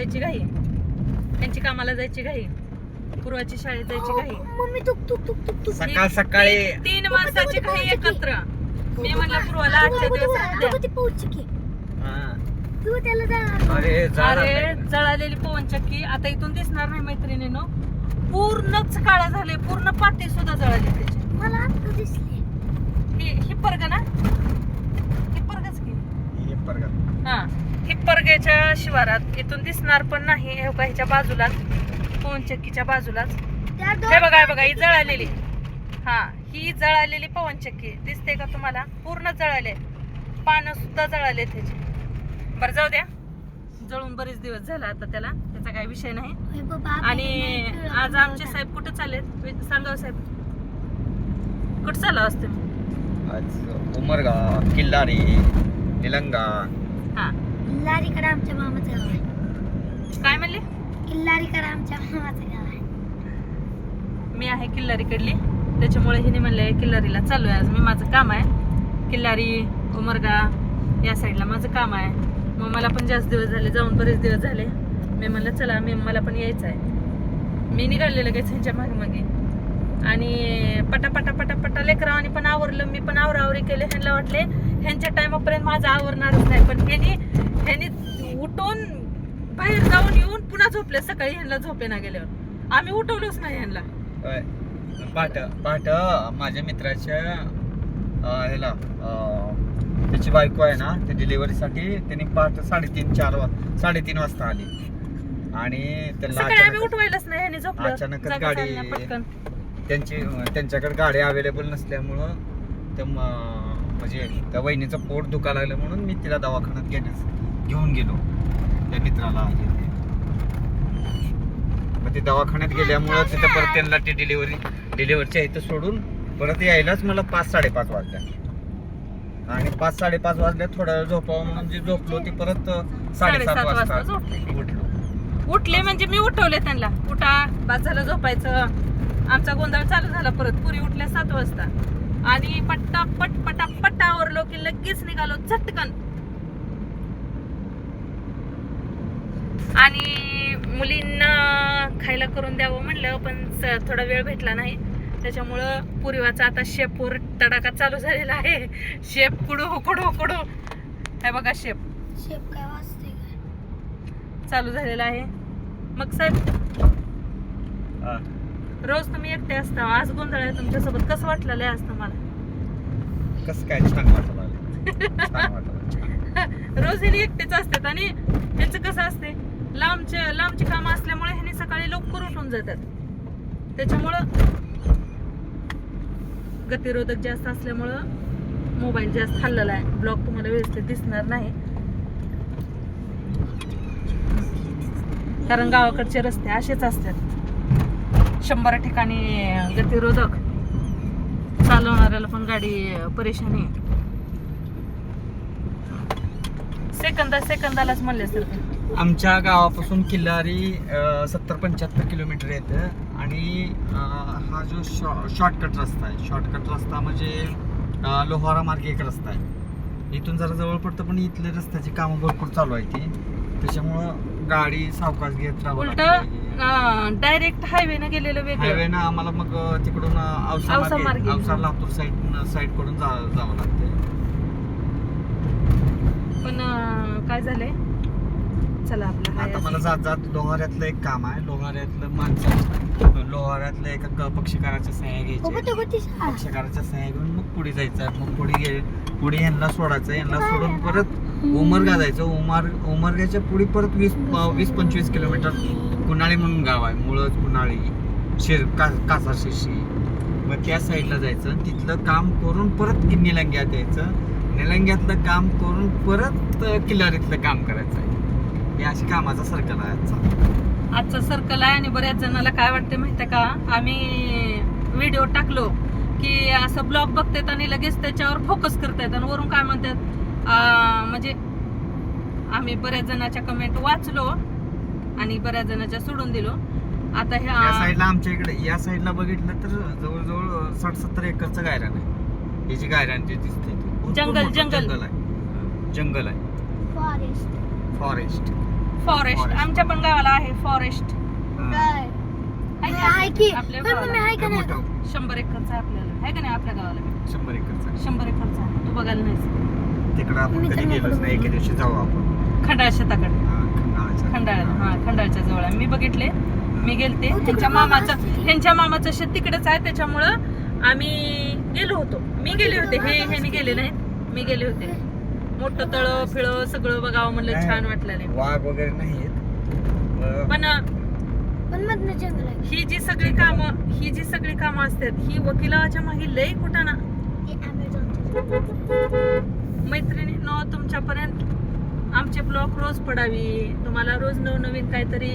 जायची घाई, त्यांची कामाला जायची घाई, पूर्वाची शाळेत जायची घाई. मम्मी तुक सकाळ सकाळी 3 माणसाची घाई एकत्र. मी म्हणलं पूर्वाला आजच्या दिवस राहू द्या. पोहोचकी हा. तू त्याला जा. अरे जळालेली पवनचक्की आता इथून दिसणार नाही मैत्रिणीनो. पूर्णच काळा झाले, पूर्ण पाती सुद्धा जळाली त्याची. मला आता दिसली. ही पर्ग ना, ही पर्गच की. हे परगा. हा, ही पर्ग्याच्या शिवारात इथून दिसणार पण नाही. हे बघा ह्याच्या बाजूलाच, पवनचक्कीच्या बाजूलाच हे बघा, हे बघा ही जळालेली. हा, ही जळालेली पवनचक्की दिसते का तुम्हाला? पूर्ण जळाले, पानं सुद्धा जळाले त्याची. बरं जाऊ द्या, जळून बरेच दिवस झाला आता त्याला, त्याचा काही विषय नाही. आणि आज आमचे साहेब कुठे चाललेत सांगा साहेब, कुठे चालला असते? आज उमरगा, किल्लारी, निलंगा. हा, किल्लारीकडे आमच्या मामाचं गाव आहे. काय म्हणले? किल्लारीकडे आमच्या मामाचं गाव आहे. मी आहे किल्लारीकडली, त्याच्यामुळे हिने म्हणले किल्लारीला चालू आहे आज. मी माझं काम आहे किल्लारी, उमरगा या साईडला माझं काम आहे. मग मला पण जास्त दिवस झाले, जाऊन बरेच दिवस झाले. मी म्हणलं चला, मला पण यायचं आहे. मी निघालेलं लगेच ह्यांच्या मागे आणि पटा लेकरावानी पण आवरलं, मी पण आवरावरी केले. ह्यांना वाटले ह्यांच्या टायमापर्यंत माझं आवरणारच नाही, पण ह्यांनी उठून बाहेर जाऊन येऊन पुन्हा झोपले. सकाळी ह्यांना झोपे ना गेल्यावर आम्ही उठवलोच नाही ह्यांना. पाठ माझ्या मित्राच्या ह्याला त्याची बायको आहे ना, ते डिलिव्हरीसाठी त्यांनी पाठ 3:30 वाजता आली आणि सकाळी आम्ही उठवायलाच नाही. ह्यांनी झोपलं, अचानकच गाडी पटकन. त्यांच्याकडे गाडी अवेलेबल नसल्यामुळं म्हणजे त्या वहिनीचं पोट दुखायला लागलं म्हणून मी तिला दवाखान्यात घेऊन गेलो त्या मित्राला. मग ते दवाखान्यात गेल्यामुळं तिथं परत त्यांना ती डिलिव्हरीच्या इथं सोडून परत यायलाच मला 5-5:30 वाजल्या. आणि 5-5:30 वाजल्या थोडा वेळ झोपावं म्हणून जे झोपलो ती परत 7:30 वाजता उठले. म्हणजे मी उठवले त्यांना, उठा बाद झालं झोपायचं. आमचा गोंधळ चालू झाला परत. पुरी उठल्या 7 वाजता आणि पटापट आवरलो की लगेच निघालो झटकन. आणि मुलींना खायला करून द्यावं म्हणलं, पण थोडा वेळ भेटला नाही. त्याच्यामुळं पुरीवाचा आता शेपवर तडाखा चालू झालेला आहे. शेप कुडू हे बघा, शेप काय वाजते चालू झालेला आहे. मग साहेब रोज तुम्ही एकटे असता, आज गोंधळ आहे तुमच्यासोबत, कसं वाटलेलं आहे आज तुम्हाला? कसं काय? छान वाटलं. रोज हे एकटेच असतात आणि ह्यांचं कसं असते, लांबची कामं असल्यामुळे ह्यांनी सकाळी लवकर उठून जातात. त्याच्यामुळं गतिरोधक जास्त असल्यामुळं मोबाईल जास्त हल्लेला आहे. ब्लॉग तुम्हाला व्यवस्थित दिसणार नाही, कारण गावाकडचे रस्ते असेच असतात. 100 ठिकाणी गतिरोधक, चालवणाऱ्याला पण गाडी परेशानी. सेकंदालाच म्हणल्यासारखं. आमच्या गावापासून किल्लारी 70-75 किलोमीटर येतं आणि हा जो शॉर्टकट रस्ता म्हणजे लोहारा मार्गे एक रस्ता आहे. इथून जरा जवळ पडतं, पण इथल्या रस्त्याची कामं भरपूर चालू आहे ती. त्याच्यामुळं गाडी सावकाश घेत राहावं. डायरेक्ट हायवेनं गेलेलं वेगळं. हायवेनं आम्हाला मग तिकडून औसा लातूर साईड कडून जावं लागतं. पण काय झालंय, चला आपलं आता मला जात लोहाऱ्यातलं एक काम आहे. लोहाऱ्यातलं एका पक्षकाराच्या सह्या घ्यायच्या. पक्षकाराच्या सह्या घेऊन मग पुढे जायचं आहे. मग पुढे यांना सोडायचं, यांना सोडून परत उमरगा जायचं. उमरग्याच्या पुढे परत 20-25 किलोमीटर कुणाळी म्हणून गाव आहे. मुळज, कुणाळी, कासार शिर्शी. मग त्या साईडला जायचं, तिथलं काम करून परत निलंग्यात यायचं. निलंग्यातलं काम करून परत किल्लारीतलं काम करायचं आहे. हे अशी कामाचा सर्कल आहे आजचा सर्कल आहे. आणि बऱ्याच जणांना काय वाटते माहितीये का, आम्ही व्हिडिओ टाकलो की असं ब्लॉग बघतात आणि लगेच त्याच्यावर फोकस करतात आणि वरून काय म्हणतात. म्हणजे आम्ही बऱ्याच जणांच्या कमेंट वाचलो आणि बऱ्याच जणांच्या सोडून दिलो. आता ह्या साईडला आमच्या इकडे या साईडला बघितलं तर जवळजवळ 60-70 एकरचं गायरान आहे. ही जी गायरान जी दिसते जंगल आहे. फॉरेस्ट फॉरेस्ट आमच्या पण गावाला आहे फॉरेस्ट काय आहे की आपल्या पण मम्मी आहे का नाही मोठं 100 एकरचा आपल्याला आहे का नाही आपल्या गावाला 100 एकरचा 100 एकरचा तू बघायला नाही तिकडं आपण कधी गेलोच नाही एके दिवशी जाऊ आपण खंडाळ शेताकडे खंडाळाच्या. खंडाळ हा खंडाळच्या जवळ आहे. मी बघितले मी गेलते ह्यांच्या मामाचं शेत तिकडेच आहे त्याच्यामुळं आम्ही गेलो होतो मी गेले होते हे गेले नाहीत मी गेले होते मोठं तळं फिळं सगळं बघावं म्हणलं छान वाटलं वाघ वगैरे नाहीत पण मधनं जंगल आहे ही जी सगळी कामं असतात ही वकिलाच्या मागे लय कुठं ना ते Amazon मैत्रिणी न तुमच्यापर्यंत आमचे ब्लॉग रोज पडावी तुम्हाला रोज नवनवीन काहीतरी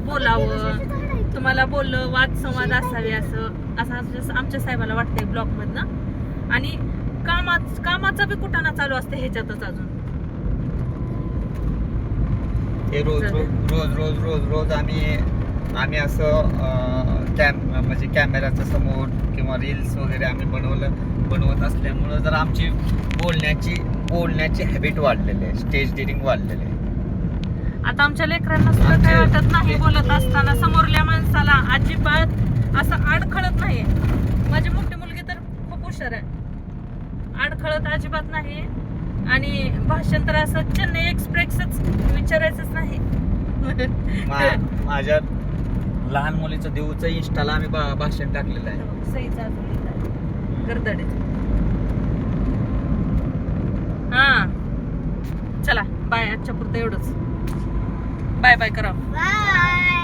बोलावं तुम्हाला बोललं वाद संवाद असावे असं आमच्या साहेबाला वाटतंय ब्लॉग मधनं आणि कामाचा बी कुठाना चालू असते ह्याच्यातच अजून हे रोज आम्ही असं म्हणजे कॅमेऱ्याच्या समोर किंवा रील्स वगैरे आम्ही बनवत असल्यामुळं जर आमची बोलण्याची हॅबिट वाढलेली आहे स्टेज डिरिंग वाढलेली आहे आता आमच्या लेकरांना सुद्धा काय वाटत नाही बोलत असताना समोरल्या माणसाला अजिबात असं अडखळत नाही माझी मोठी मुलगी तर खूप हुशार आहे अडखळत अजिबात नाही आणि भाषण तर असं चेन्नई एक्सप्रेसच विचारायचंच नाही माझ्या लहान मुलीचं देऊचं इंस्टाला आम्ही भाषण टाकलेलं आहे सईचा गर्दडीत हा चला बाय आजच्या पुरतं एवढंच बाय बाय करा बाय